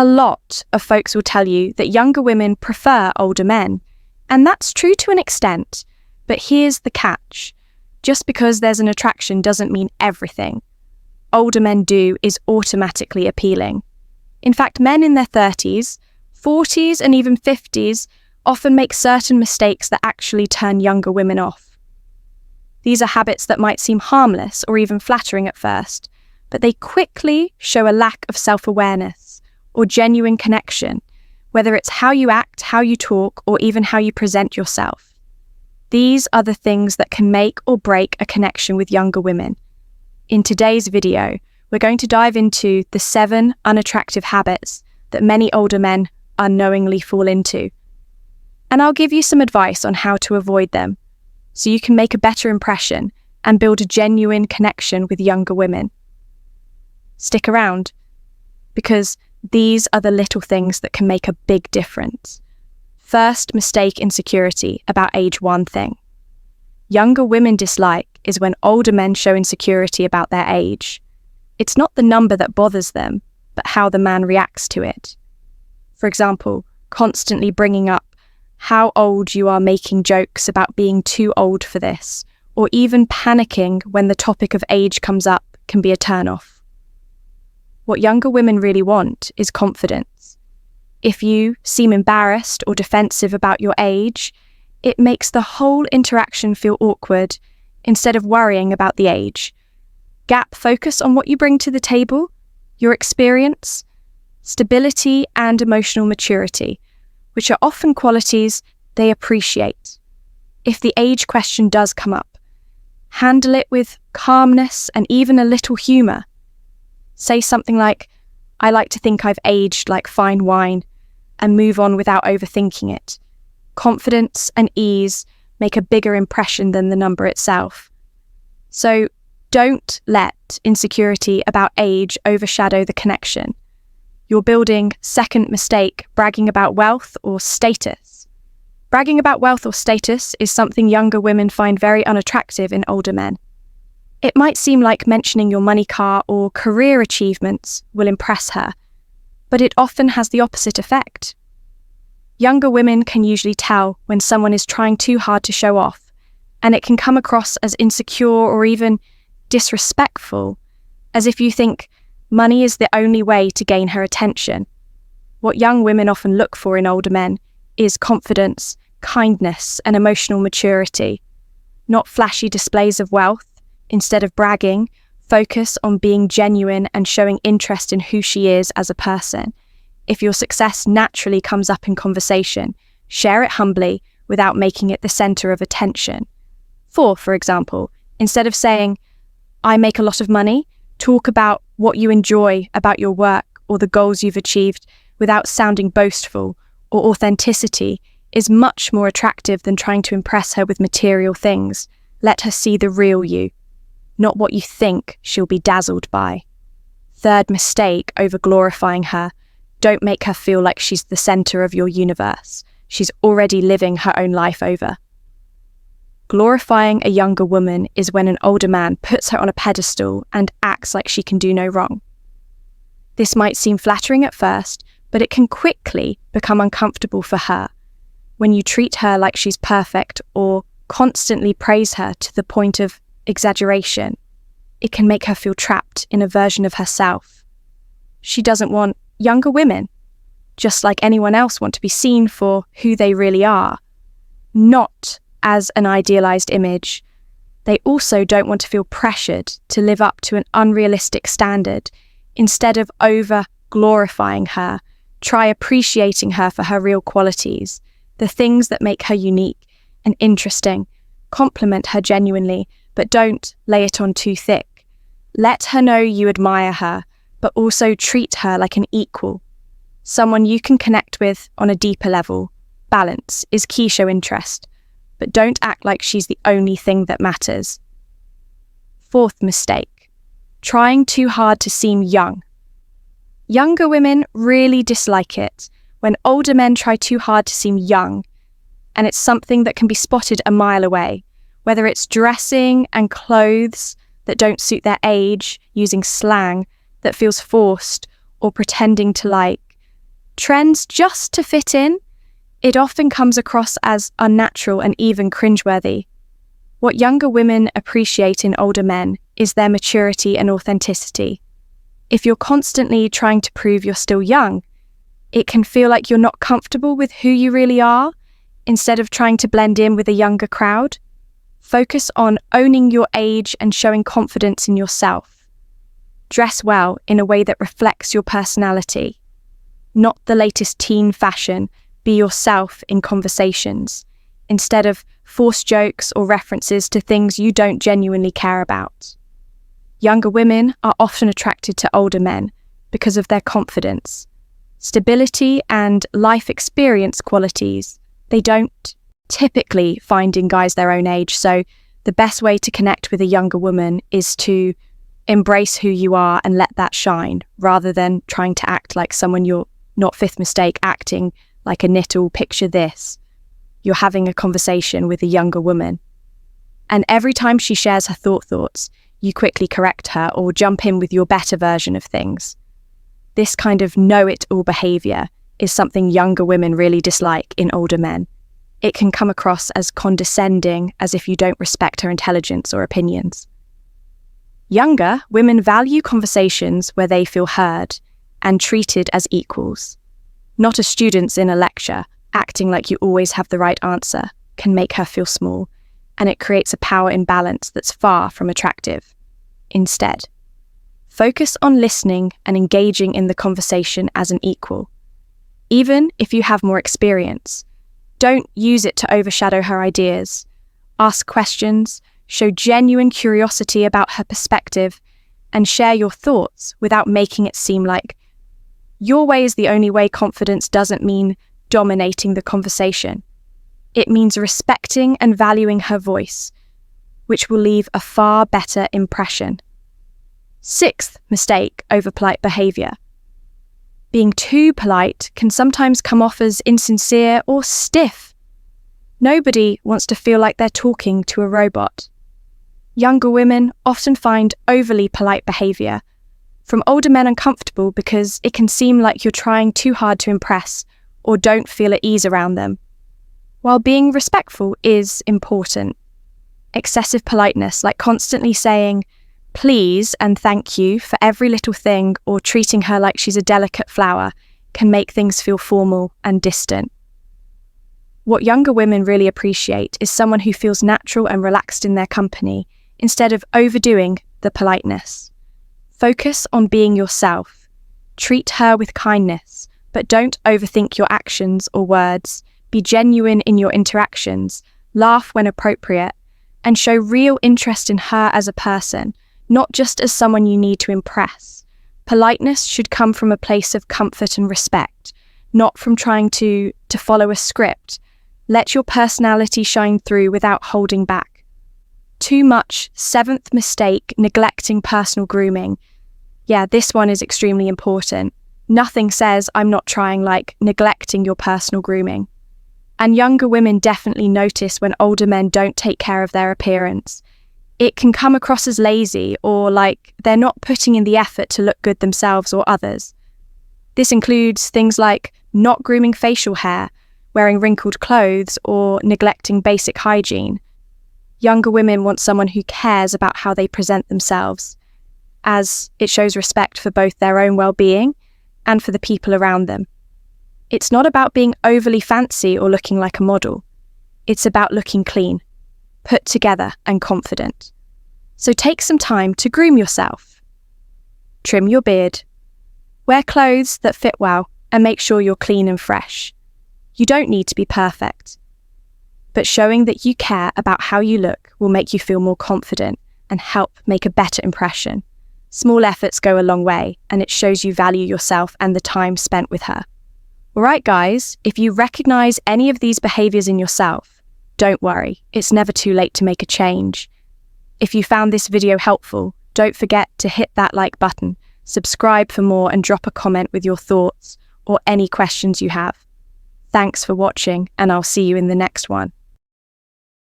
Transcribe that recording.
A lot of folks will tell you that younger women prefer older men, and that's true to an extent, but here's the catch. Just because there's an attraction doesn't mean everything older men do is automatically appealing. In fact, men in their 30s, 40s, and even 50s often make certain mistakes that actually turn younger women off. These are habits that might seem harmless or even flattering at first, but they quickly show a lack of self-awareness or genuine connection, whether it's how you act, how you talk, or even how you present yourself. These are the things that can make or break a connection with younger women. In today's video, we're going to dive into the 7 unattractive habits that many older men unknowingly fall into. And I'll give you some advice on how to avoid them, so you can make a better impression and build a genuine connection with younger women. Stick around, because these are the little things that can make a big difference. First mistake insecurity about age 1 thing. Younger women dislike is when older men show insecurity about their age. It's not the number that bothers them, but how the man reacts to it. For example, constantly bringing up how old you are, making jokes about being too old for this, or even panicking when the topic of age comes up can be a turn-off. What younger women really want is confidence. If you seem embarrassed or defensive about your age, it makes the whole interaction feel awkward instead of worrying about the age. Focus on what you bring to the table, your experience, stability, and emotional maturity, which are often qualities they appreciate. If the age question does come up, handle it with calmness and even a little humour. Say something like, "I like to think I've aged like fine wine," and move on without overthinking it. Confidence and ease make a bigger impression than the number itself. So don't let insecurity about age overshadow the connection. You're building second mistake, bragging about wealth or status. Bragging about wealth or status is something younger women find very unattractive in older men. It might seem like mentioning your money car or career achievements will impress her, but it often has the opposite effect. Younger women can usually tell when someone is trying too hard to show off, and it can come across as insecure or even disrespectful, as if you think money is the only way to gain her attention. What young women often look for in older men is confidence, kindness, and emotional maturity, not flashy displays of wealth. Instead of bragging, focus on being genuine and showing interest in who she is as a person. If your success naturally comes up in conversation, share it humbly without making it the center of attention. For example, instead of saying, "I make a lot of money," talk about what you enjoy about your work or the goals you've achieved without sounding boastful, or authenticity is much more attractive than trying to impress her with material things. Let her see the real you, not what you think she'll be dazzled by. Third mistake, over-glorifying her. Don't make her feel like she's the center of your universe. She's already living her own life over. Glorifying a younger woman is when an older man puts her on a pedestal and acts like she can do no wrong. This might seem flattering at first, but it can quickly become uncomfortable for her. When you treat her like she's perfect or constantly praise her to the point of exaggeration, it can make her feel trapped in a version of herself. She doesn't want younger women, just like anyone else, want to be seen for who they really are, not as an idealized image. They also don't want to feel pressured to live up to an unrealistic standard. Instead of over-glorifying her, try appreciating her for her real qualities, the things that make her unique and interesting. Compliment her genuinely, but don't lay it on too thick. Let her know you admire her, but also treat her like an equal, someone you can connect with on a deeper level. Balance is key. Show interest, but don't act like she's the only thing that matters. Fourth mistake, trying too hard to seem young. Younger women really dislike it when older men try too hard to seem young, and it's something that can be spotted a mile away, whether it's dressing and clothes that don't suit their age, using slang that feels forced, or pretending to like trends just to fit in, it often comes across as unnatural and even cringeworthy. What younger women appreciate in older men is their maturity and authenticity. If you're constantly trying to prove you're still young, it can feel like you're not comfortable with who you really are. Instead of trying to blend in with a younger crowd, focus on owning your age and showing confidence in yourself. Dress well in a way that reflects your personality. Not the latest teen fashion, be yourself in conversations, instead of forced jokes or references to things you don't genuinely care about. Younger women are often attracted to older men because of their confidence, stability, and life experience qualities they don't typically find in guys their own age. So the best way to connect with a younger woman is to embrace who you are and let that shine, rather than trying to act like someone you're not. Fifth mistake, acting like a nittle. Picture this. You're having a conversation with a younger woman, and every time she shares her thoughts, you quickly correct her or jump in with your better version of things. This kind of know-it-all behaviour is something younger women really dislike in older men. It can come across as condescending, as if you don't respect her intelligence or opinions. Younger women value conversations where they feel heard and treated as equals. Not as students in a lecture. Acting like you always have the right answer can make her feel small, and it creates a power imbalance that's far from attractive. Instead, focus on listening and engaging in the conversation as an equal. Even if you have more experience, don't use it to overshadow her ideas. Ask questions, show genuine curiosity about her perspective, and share your thoughts without making it seem like your way is the only way. Confidence doesn't mean dominating the conversation. It means respecting and valuing her voice, which will leave a far better impression. Sixth mistake, over polite behaviour. Being too polite can sometimes come off as insincere or stiff. Nobody wants to feel like they're talking to a robot. Younger women often find overly polite behaviour from older men uncomfortable because it can seem like you're trying too hard to impress or don't feel at ease around them. While being respectful is important, excessive politeness, like constantly saying please and thank you for every little thing or treating her like she's a delicate flower, can make things feel formal and distant. What younger women really appreciate is someone who feels natural and relaxed in their company, instead of overdoing the politeness. Focus on being yourself. Treat her with kindness, but don't overthink your actions or words. Be genuine in your interactions, laugh when appropriate, and show real interest in her as a person, not just as someone you need to impress. Politeness should come from a place of comfort and respect, not from trying to follow a script. Let your personality shine through without holding back. Too much. Seventh mistake, neglecting personal grooming. Yeah, this one is extremely important. Nothing says I'm not trying like neglecting your personal grooming. And younger women definitely notice when older men don't take care of their appearance. It can come across as lazy or like they're not putting in the effort to look good themselves or others. This includes things like not grooming facial hair, wearing wrinkled clothes, or neglecting basic hygiene. Younger women want someone who cares about how they present themselves, as it shows respect for both their own well-being and for the people around them. It's not about being overly fancy or looking like a model. It's about looking clean, put together, and confident. So take some time to groom yourself. Trim your beard. Wear clothes that fit well and make sure you're clean and fresh. You don't need to be perfect, but showing that you care about how you look will make you feel more confident and help make a better impression. Small efforts go a long way, and it shows you value yourself and the time spent with her. Alright guys, if you recognize any of these behaviors in yourself, don't worry, it's never too late to make a change. If you found this video helpful, don't forget to hit that like button, subscribe for more, and drop a comment with your thoughts or any questions you have. Thanks for watching, and I'll see you in the next one.